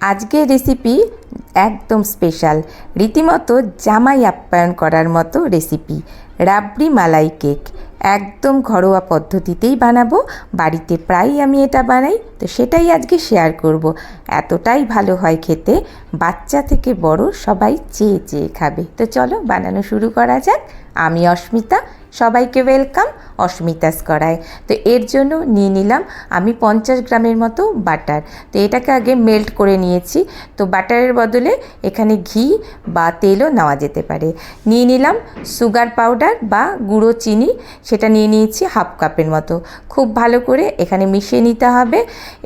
আজকের রেসিপি একদম স্পেশাল, রীতিমতো জামাই আপ্যায়ন করার মতো রেসিপি। রাবড়ি মালাই কেক একদম ঘরোয়া পদ্ধতিতেই বানাবো। বাড়িতে প্রায়ই আমি এটা বানাই, তো সেটাই আজকে শেয়ার করব। এতটাই ভালো হয় খেতে, বাচ্চা থেকে বড় সবাই চেয়ে চেয়ে খাবে। তো চলো বানানো শুরু করা যাক। আমি অস্মিতা, সবাইকে ওয়েলকাম অস্মিতাস করায়। তো এর জন্য নিয়ে নিলাম আমি 50 গ্রামের মতো বাটার। তো এটাকে আগে মেল্ট করে নিয়েছি। তো বাটারের বদলে এখানে ঘি বা তেলও নেওয়া যেতে পারে। নিয়ে নিলাম সুগার পাউডার বা গুঁড়ো চিনি, সেটা নিয়ে নিয়েছি হাফ কাপের মতো। খুব ভালো করে এখানে মিশিয়ে নিতে হবে।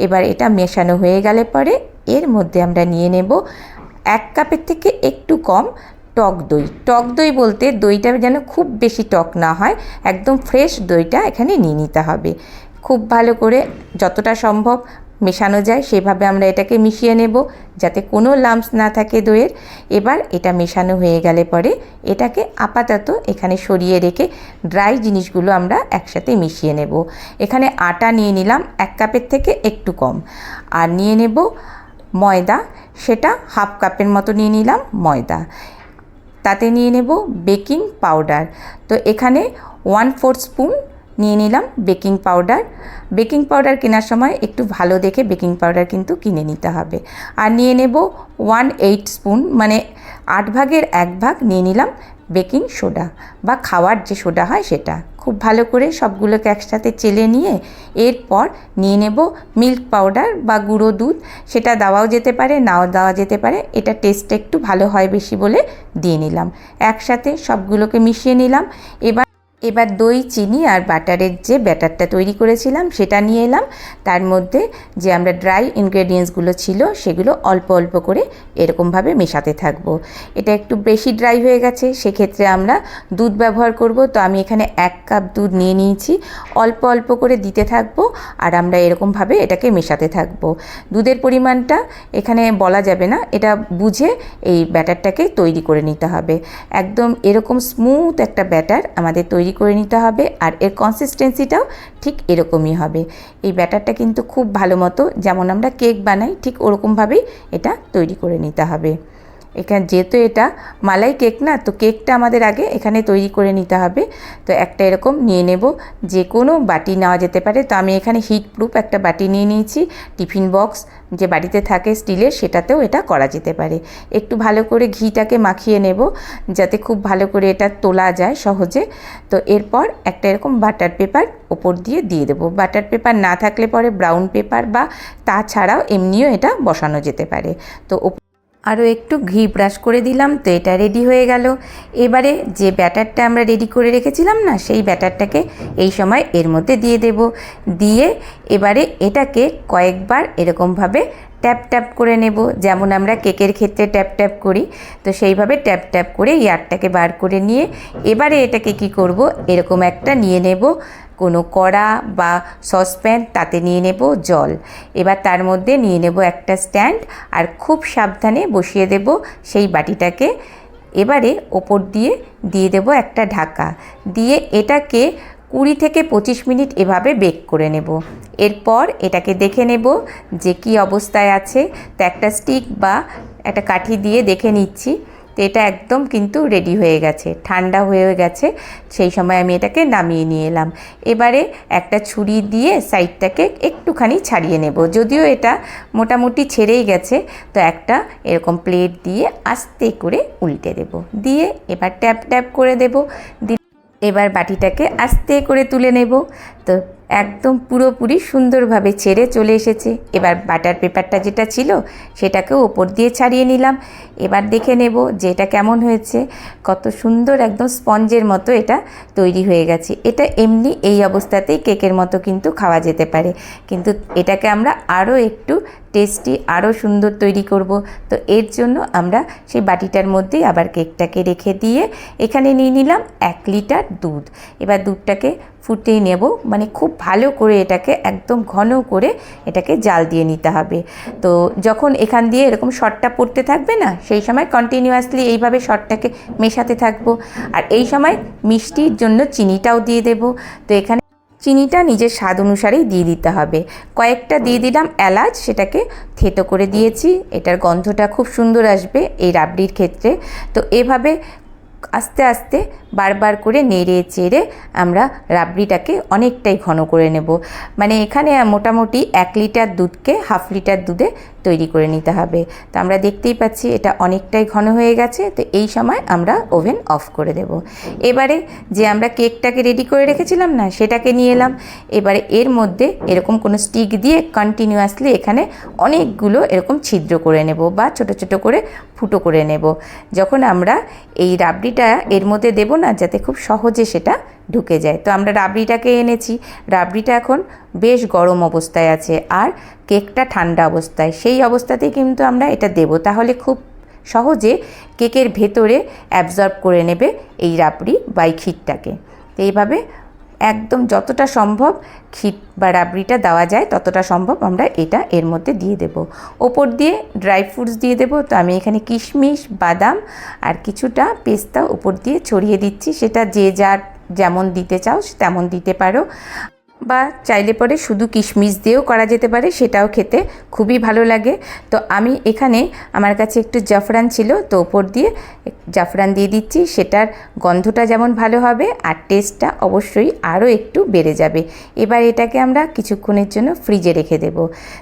এবার এটা মেশানো হয়ে গেলে পরে এর মধ্যে আমরা নিয়ে নেব 1 কাপের থেকে একটু কম টক দই। টক দই বলতে দইটা যেন খুব বেশি টক না হয়, একদম ফ্রেশ দইটা এখানে নিয়ে নিতে হবে। খুব ভালো করে যতটা সম্ভব মেশানো যায় সেভাবে আমরা এটাকে মিশিয়ে নেব, যাতে কোনো লাম্পস না থাকে দইয়ের। এবার এটা মেশানো হয়ে গেলে পরে এটাকে আপাতত এখানে সরিয়ে রেখে ড্রাই জিনিসগুলো আমরা একসাথে মিশিয়ে নেব। এখানে আটা নিয়ে নিলাম 1 কাপের থেকে একটু কম, আর নিয়ে নেব ময়দা, সেটা হাফ কাপের মতো নিয়ে নিলাম ময়দা। তাতে নিয়ে নেব বেকিং পাউডার। তো এখানে 1/4 স্পুন নিয়ে নিলাম বেকিং পাউডার। বেকিং পাউডার কেনার সময় একটু ভালো দেখে বেকিং পাউডার কিন্তু কিনে নিতে হবে। আর নিয়ে নেব 1/8 স্পুন, মানে 8 ভাগের 1 ভাগ নিয়ে নিলাম বেকিং সোডা বা খাওয়ার যে সোডা হয় সেটা। খুব ভালো করে সবগুলোকে একসাথে চেলে নিয়ে এরপর নিয়ে নেব মিল্ক পাউডার বা গুঁড়ো দুধ, সেটা দেওয়াও যেতে পারে নাও দেওয়া যেতে পারে। এটা টেস্টটা একটু ভালো হয় বেশি বলে দিয়ে নিলাম। একসাথে সবগুলোকে মিশিয়ে নিলাম। এবার দই, চিনি আর বাটারের যে ব্যাটারটা তৈরি করেছিলাম সেটা নিয়ে এলাম। তার মধ্যে যে আমরা ড্রাই ইনগ্রেডিয়েন্টসগুলো ছিল সেগুলো অল্প অল্প করে এরকমভাবে মেশাতে থাকবো। এটা একটু বেশি ড্রাই হয়ে গেছে, সেক্ষেত্রে আমরা দুধ ব্যবহার করব। তো আমি এখানে 1 কাপ দুধ নিয়ে নিয়েছি। অল্প অল্প করে দিতে থাকবো আর আমরা এরকমভাবে এটাকে মেশাতে থাকবো। দুধের পরিমাণটা এখানে বলা যাবে না, এটা বুঝে এই ব্যাটারটাকে তৈরি করে নিতে হবে। একদম এরকম স্মুথ একটা ব্যাটার আমাদের তৈরি করে নিতে হবে, আর এর কনসিস্টেন্সিটাও ঠিক এরকমই হবে। এই ব্যাটারটা কিন্তু খুব ভালো মতো যেমন আমরা কেক বানাই ঠিক ওরকমভাবেই এটা তৈরি করে নিতে হবে। এখানে যেহেতু এটা মালাই কেক না, তো কেকটা আমাদের আগে এখানে তৈরি করে নিতে হবে। তো একটা এরকম নিয়ে নেব, যে কোনো বাটি নেওয়া যেতে পারে। তো আমি এখানে হিট প্রুফ একটা বাটি নিয়ে নিয়েছি। টিফিন বক্স যে বাড়িতে থাকে স্টিলের, সেটাতেও এটা করা যেতে পারে। একটু ভালো করে ঘিটাকে মাখিয়ে নেব যাতে খুব ভালো করে এটা তোলা যায় সহজে। তো এরপর একটা এরকম বাটার পেপার ওপর দিয়ে দেবো। বাটার পেপার না থাকলে পরে ব্রাউন পেপার বা তাছাড়াও এমনিও এটা বসানো যেতে পারে। তো আরও একটু ঘি ব্রাশ করে দিলাম। তো এটা রেডি হয়ে গেল। এবারে যে ব্যাটারটা আমরা রেডি করে রেখেছিলাম না, সেই ব্যাটারটাকে এই সময় এর মধ্যে দিয়ে দেব। দিয়ে এবারে এটাকে কয়েকবার এরকমভাবে ট্যাপ ট্যাপ করে নেব, যেমন আমরা কেকের ক্ষেত্রে ট্যাপ ট্যাপ করি। তো সেইভাবে ট্যাপ ট্যাপ করে এয়ারটাকে বার করে নিয়ে এবারে এটাকে কি করব, এরকম একটা নিয়ে নেব কোনো কড়া বা সসপ্যান, তাতে নিয়ে নেব জল। এবার তার মধ্যে নিয়ে নেব একটা স্ট্যান্ড আর খুব সাবধানে বসিয়ে দেব সেই বাটিটাকে। এবারে ওপর দিয়ে দেব একটা ঢাকা, দিয়ে এটাকে 20 থেকে 25 মিনিট এভাবে বেক করে নেব। এরপর এটাকে দেখে নেব যে কী অবস্থায় আছে। তো একটা স্টিক বা একটা কাঠি দিয়ে দেখে নিচ্ছি। তো এটা একদম কিন্তু রেডি হয়ে গেছে, ঠান্ডা হয়ে গেছে। সেই সময় আমি এটাকে নামিয়ে নিয়ে এলাম। এবারে একটা ছুরি দিয়ে সাইডটাকে একটুখানি ছাড়িয়ে নেব, যদিও এটা মোটামুটি ছেড়েই গেছে। তো একটা এরকম প্লেট দিয়ে আস্তে করে উল্টে দেব, দিয়ে এবার ট্যাপ ট্যাপ করে দেব। এবার বাটিটাকে আস্তে করে তুলে নেব। তো একদম পুরোপুরি সুন্দরভাবে ছেড়ে চলে এসেছে। এবার বাটার পেপারটা যেটা ছিল সেটাকেও ওপর দিয়ে ছাড়িয়ে নিলাম। এবার দেখে নেব যে এটা কেমন হয়েছে। কত সুন্দর একদম স্পঞ্জের মতো এটা তৈরি হয়ে গেছে। এটা এমনি এই অবস্থাতেই কেকের মতো কিন্তু খাওয়া যেতে পারে, কিন্তু এটাকে আমরা আরও একটু টেস্টি, আরও সুন্দর তৈরি করব। তো এর জন্য আমরা সেই বাটিটার মধ্যেই আবার কেকটাকে রেখে দিয়ে এখানে নিয়ে নিলাম 1 লিটার দুধ। এবার দুধটাকে ফুটিয়ে নেব, মানে খুব ভালো করে এটাকে একদম ঘন করে এটাকে জাল দিয়ে নিতে হবে। তো যখন এখান দিয়ে এরকম শর্টটা পড়তে থাকবে না, সেই সময় কন্টিনিউয়াসলি এইভাবে শর্টটাকে মেশাতে থাকবো। আর এই সময় মিষ্টির জন্য চিনিটাও দিয়ে দেব। তো এখানে চিনিটা নিজের স্বাদ অনুসারেই দিয়ে দিতে হবে। কয়েকটা দিয়ে দিলাম এলাচ, সেটাকে থেতো করে দিয়েছি। এটার গন্ধটা খুব সুন্দর আসবে এই রাবড়ির ক্ষেত্রে। তো এভাবে আস্তে আস্তে বারবার করে নেড়ে চেড়ে আমরা রাবড়িটাকে অনেকটাই ঘন করে নেব। মানে এখানে মোটামুটি 1 লিটার দুধকে হাফ লিটার দুধে তৈরি করে নিতে হবে। তো আমরা দেখতেই পাচ্ছি এটা অনেকটাই ঘন হয়ে গেছে। তো এই সময় আমরা ওভেন অফ করে দেব। এবারে যে আমরা কেকটাকে রেডি করে রেখেছিলাম না, সেটাকে নিয়ে এলাম। এবারে এর মধ্যে এরকম কোনো স্টিক দিয়ে কন্টিনিউয়াসলি এখানে অনেকগুলো এরকম ছিদ্র করে নেব বা ছোট ছোট করে ফুটো করে নেব। যখন আমরা এই রাবড়িটা এর মধ্যে দেব না, যাতে খুব সহজে সেটা ঢুকে যায়। তো আমরা রাবড়িটাকে এনেছি, রাবড়িটা এখন বেশ গরম অবস্থায় আছে আর কেকটা ঠান্ডা অবস্থায়। সেই অবস্থাতেই কিন্তু আমরা এটা দেব, তাহলে খুব সহজে কেকের ভেতরে অ্যাবজর্ব করে নেবে এই রাবড়ি বা এই ক্ষীরটাকে। তো এইভাবে একদম যতটা সম্ভব ক্ষীর বা রাবড়িটা দেওয়া যায় ততটা সম্ভব আমরা এটা এর মধ্যে দিয়ে দেব। ওপর দিয়ে ড্রাই ফ্রুটস দিয়ে দেব। তো আমি এখানে কিশমিশ, বাদাম আর কিছুটা পেস্তা উপর দিয়ে ছড়িয়ে দিচ্ছি। সেটা যে যার যেমন দিতে চাও তেমন দিতে পারো, বা চাইলে পরে শুধু কিশমিশ দিয়েও করা যেতে পারে, সেটাও খেতে খুবই ভালো লাগে। তো আমি এখানে আমার কাছে একটু জাফরান ছিল, তো ওপর দিয়ে জাফরান দিয়ে দিচ্ছি। সেটার গন্ধটা যেমন ভালো হবে আর টেস্টটা অবশ্যই আরও একটু বেড়ে যাবে। এবার এটাকে আমরা কিছুক্ষণের জন্য ফ্রিজে রেখে দেব।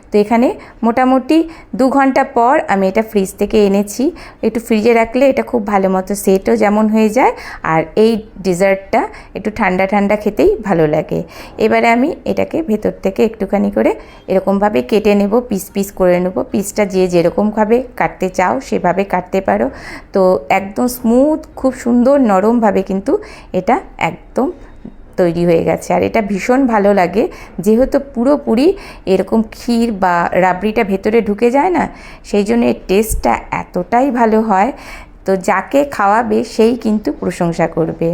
তো এখানে মোটামুটি 2 ঘন্টা পর আমি এটা ফ্রিজ থেকে এনেছি। একটু ফ্রিজে রাখলে এটা খুব ভালো মতো সেটও যেমন হয়ে যায়, আর এই ডেজার্টটা একটু ঠান্ডা ঠান্ডা খেতেই ভালো লাগে। এবারে আমি এটাকে ভেতর থেকে একটুখানি করে এরকমভাবে কেটে নেব, পিস পিস করে নেব। পিসটা যে যেরকমভাবে কাটতে চাও সেভাবে কাটতে পারো। তো একদম স্মুথ, খুব সুন্দর নরমভাবে কিন্তু এটা একদম তৈরি হয়ে গেছে। আর এটা ভীষণ ভালো লাগে, যেহেতু পুরোপুরি এরকম ক্ষীর বা রাবড়িটা ভেতরে ঢুকে যায় না, সেই জন্য এর টেস্টটা এতটাই ভালো হয়। তো যাকে খাওয়াবে সেই কিন্তু প্রশংসা করবে।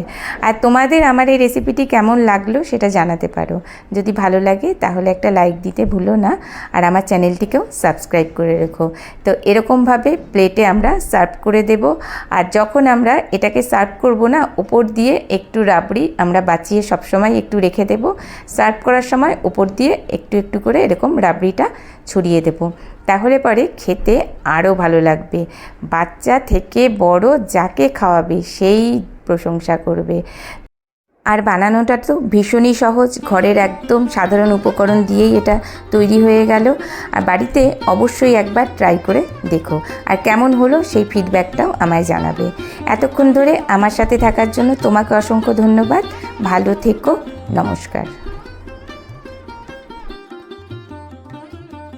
আর তোমাদের আমার এই রেসিপিটি কেমন লাগলো সেটা জানাতে পারো। যদি ভালো লাগে তাহলে একটা লাইক দিতে ভুলো না, আর আমার চ্যানেলটিকেও সাবস্ক্রাইব করে রেখো। তো এরকমভাবে প্লেটে আমরা সার্ভ করে দেব। আর যখন আমরা এটাকে সার্ভ করব না, উপর দিয়ে একটু রাবড়ি আমরা বাঁচিয়ে সবসময় একটু রেখে দেব। সার্ভ করার সময় উপর দিয়ে একটু একটু করে এরকম রাবড়িটা ছড়িয়ে দেব, তাহলে পরে খেতে আরও ভালো লাগবে। বাচ্চা থেকে বড় যাকে খাওয়াবে সেই প্রশংসা করবে। আর বানানোটা তো ভীষণই সহজ, ঘরের একদম সাধারণ উপকরণ দিয়েই এটা তৈরি হয়ে গেল। আর বাড়িতে অবশ্যই একবার ট্রাই করে দেখো, আর কেমন হলো সেই ফিডব্যাকটাও আমায় জানাবে। এতক্ষণ ধরে আমার সাথে থাকার জন্য তোমাকে অসংখ্য ধন্যবাদ। ভালো থেকো, নমস্কার।